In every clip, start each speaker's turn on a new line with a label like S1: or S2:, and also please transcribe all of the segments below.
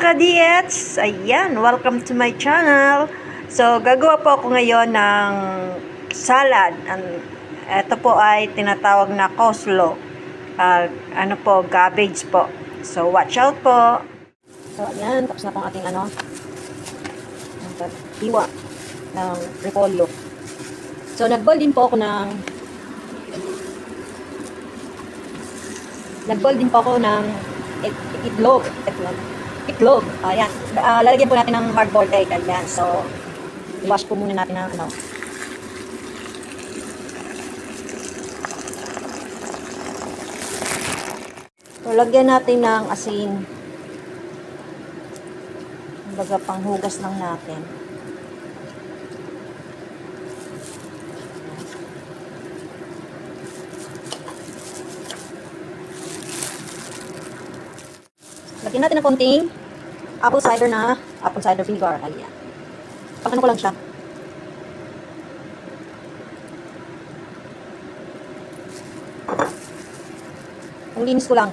S1: ka-diets! Ayan, welcome to my channel. So, gagawa po ako ngayon ng salad. Ito po ay tinatawag na coleslaw. Ano po, cabbage po. So, watch out po. So, ayan, tapos na pong ating hiwa ng repolyo. So, nag-boil din po ako ng itlog. Ayan. Lalagyan po natin ng hard-boiled egg. Ayan. So, i-wash po muna natin ng So, lagyan natin ng asin. Kumbaga, panghugas lang natin. Lagyan natin ng konting apple cider vinegar. Ayan. Pag-ano ko lang siya. Ang linis ko lang.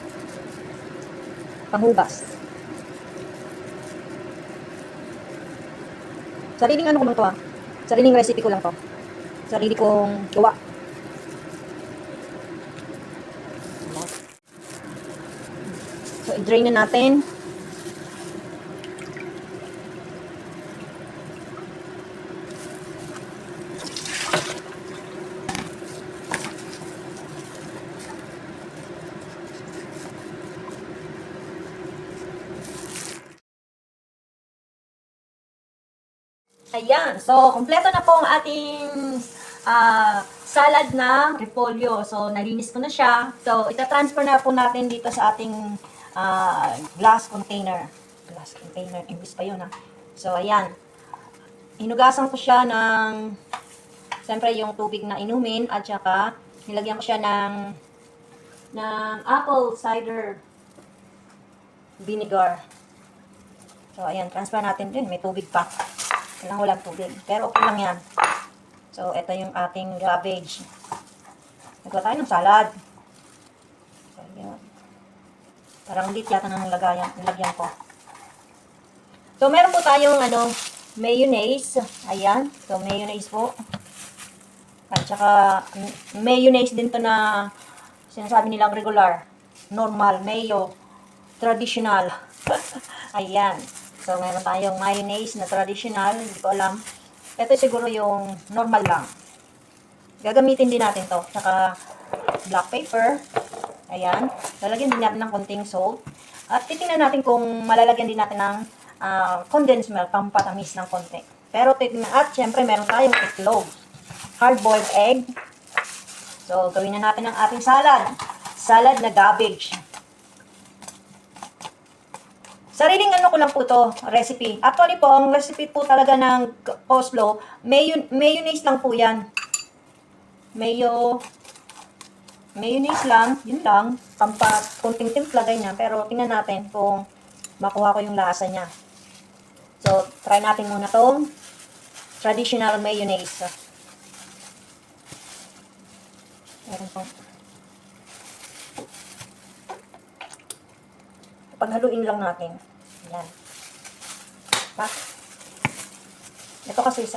S1: Panghugas. Sariling ano ko lang to ah. Sariling recipe ko lang to. Sarili kong gawa. So, i-drain na natin. Ayan. So, kompleto na po ang ating salad na repolyo. So, nalinis ko na siya. So, ita-transfer na po natin dito sa ating glass container. Glass container. English pa yun ha. So, ayan. Hinugasan ko siya ng siyempre yung tubig na inumin at saka nilagyan ko siya ng apple cider vinegar. So, ayan. Transfer natin din. May tubig pa. Kailangan walang tubig. Pero okay lang yan. So, ito yung ating cabbage. Nagawa tayo ng salad. So, yan. Parang ulit yata ng nilagyan ko. So, meron po tayong mayonnaise. Ayan. So, mayonnaise po. At saka, mayonnaise din to na sinasabi nilang regular. Normal. Mayo. Traditional. Ayan. So, meron tayong mayonnaise na traditional. Hindi ko alam. Ito siguro yung normal lang. Gagamitin din natin to. Saka black pepper. Ayan. Lalagyan din natin ng konting salt. At titingnan natin kung malalagyan din natin ng condensed milk. Pampatamis ng konti. Pero titingnan. At syempre meron tayong itlog. Hard-boiled egg. So, gawin na natin ang ating salad. Salad na cabbage. Sariling ano ko lang po to, recipe. Actually po, ang recipe po talaga ng coleslaw, mayonnaise lang po yan. Mayonnaise lang, yun lang. Kunting timpla, ganyan. Pero tingnan natin kung makuha ko yung lasa niya. So, try natin muna tong traditional mayonnaise. Meron po. Paghaluin lang natin. Yan. Pak. Ito kasi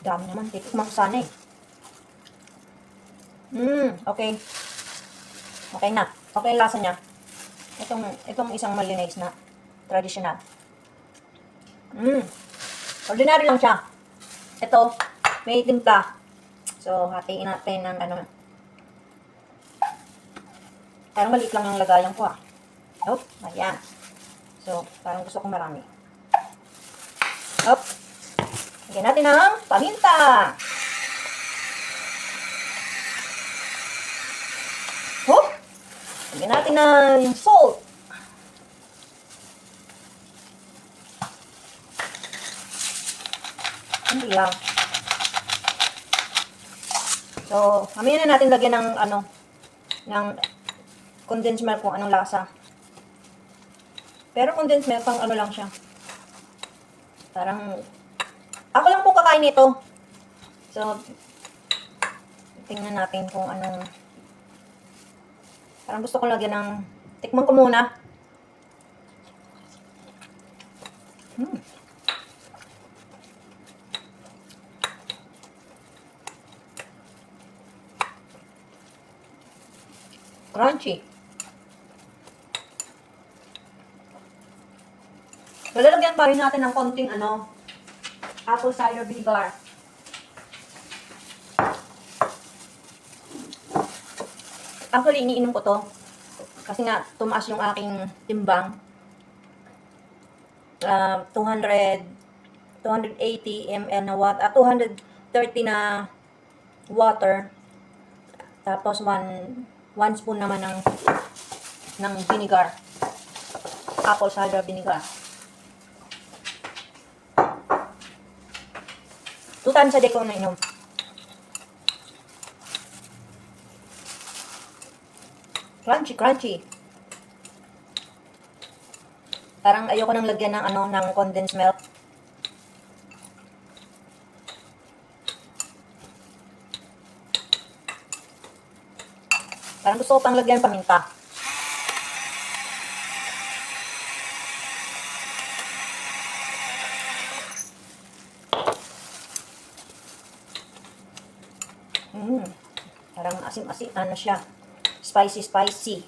S1: dami naman. Titikman ko sana eh. Okay. Okay na. Okay yung lasa niya. Itong isang mayonnaise na traditional. Ordinary lang siya. Ito, may timpla. So, hatiin natin ng parang maliit lang yung lagayan ko ah. Nope, ayan. So, parang gusto kong marami. Nope. Lagyan natin ng paminta. Lagyan natin ng salt. Hindi lang. So, mamaya na natin lagyan ng condensed milk kung anong lasa. Pero condensed milk pang ano lang siya. Parang, ako lang po kakain nito. So, tingnan natin kung anong, parang gusto ko lagyan ng, tikman ko muna. Crunchy. Lalagyan pa rin natin ng konting apple cider vinegar. Actually, iniinom ko to. Kasi nga, tumaas yung aking timbang. 280 ml na water, 230 na water. Tapos, 1 spoon naman ng vinegar. Apple cider vinegar. 2 times a day ko nainom. Crunchy, crunchy. Parang ayoko nang lagyan ng condensed milk. Parang gusto ko pang lagyan paminta. Parang asim-asim, siya. Spicy, spicy.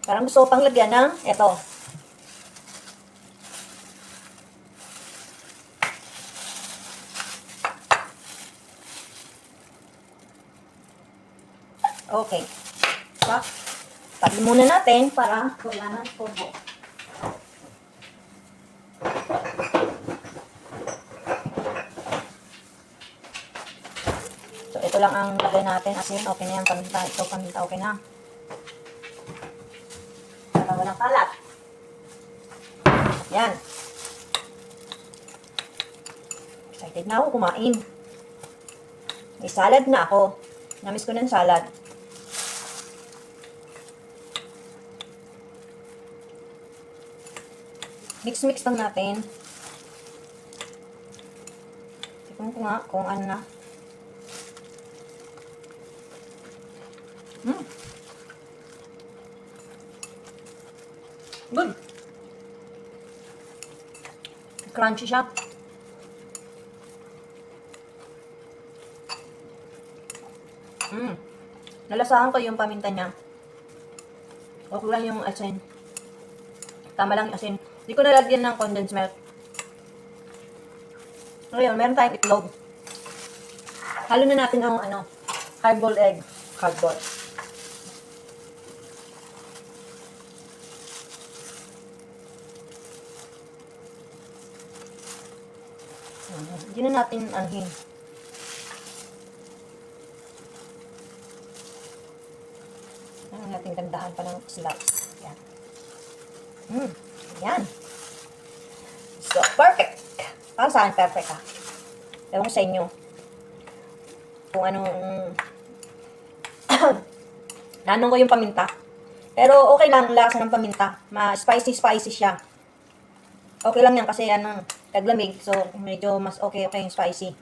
S1: Parang gusto ko pang lagyan ng eto. Okay. So, tabi muna natin para wala ng tubo. So, ito lang ang lagay natin. Asin, okay na yan. Paminta, ito, paminta, okay na. Para walang kalat. Yan. Excited na ako kumain. May salad na ako. Namiss ko ng salad. Mix-mix lang natin. Tignan ko nga kung ano na. Good. Crunchy siya. Nalasahan ko yung paminta niya. Okay lang yung asin. Tama lang yung asin. Hindi ko nalagyan ng condensed milk. Ngayon, meron tayong itlog. Halo na natin ang hard-boiled egg. Hard-boiled. Hindi na natin anhin. Ang natin gandahan pa ng slice. Yan. Yan. So, perfect. Para sa akin, perfect ha. Ewan ko sa inyo. Kung anong nanong ko yung paminta. Pero okay lang lasa ng paminta. Spicy siya. Okay lang yan kasi taglamig. So, medyo mas okay yung spicy.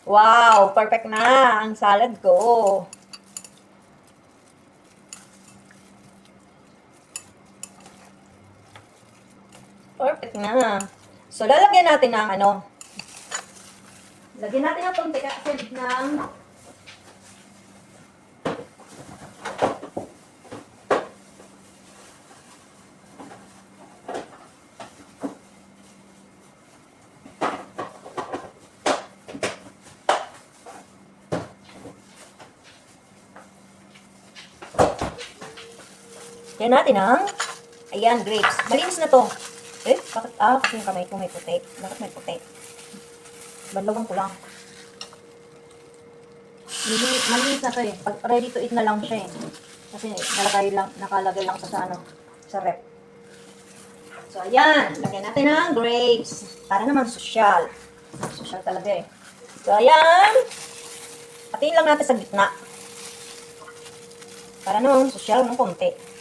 S1: Wow! Perfect na ang salad ko. Perfect na. So, lalagyan natin ng lagyan natin ng konti kasi ng yan natin ayan, grapes. Malinis na to. Bakit? Kasi yung kamay ko may puti. Bakit may puti? Banlawan ko lang. Malinis na to eh. Pag ready to eat na lang siya eh. Kasi nakalagay lang sa rep. So, ayan. Lagyan natin ng grapes. Para naman social. Social talaga eh. So, ayan. Patiin lang natin sa gitna. Para naman social ng konti.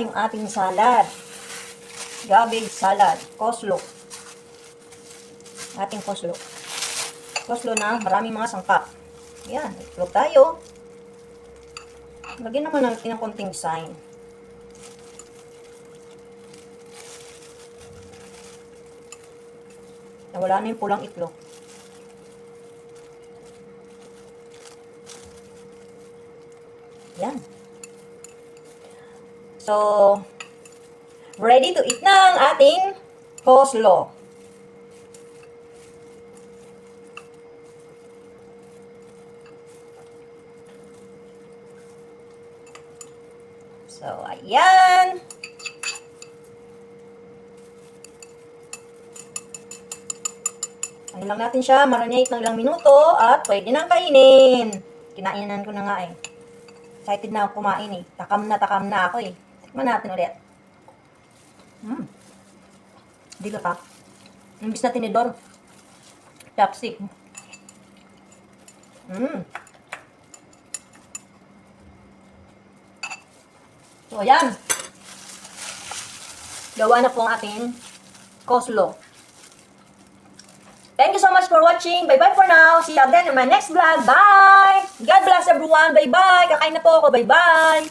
S1: yung ating salad. Cabbage salad. Coleslaw. Ating coleslaw. Coleslaw na maraming mga sangkap. Yan. Itlog tayo. Lagyan naman natin ng konting sign. Nawala na yung pulang itlog. Yan. So, ready to eat na ang ating coleslaw. So, ayan. Ano lang natin siya, marinate ng ilang minuto at pwede nang kainin. Kinainan ko na nga eh. Excited na ako kumain eh. Takam na ako eh. Tikman natin ulit. Dilo pa. Imbis na tinidor. Chopstick. So, ayan. Gawa na po ang ating coleslaw. Thank you so much for watching. Bye-bye for now. See you again in my next vlog. Bye! God bless everyone. Bye-bye. Kakain na po ako. Bye-bye.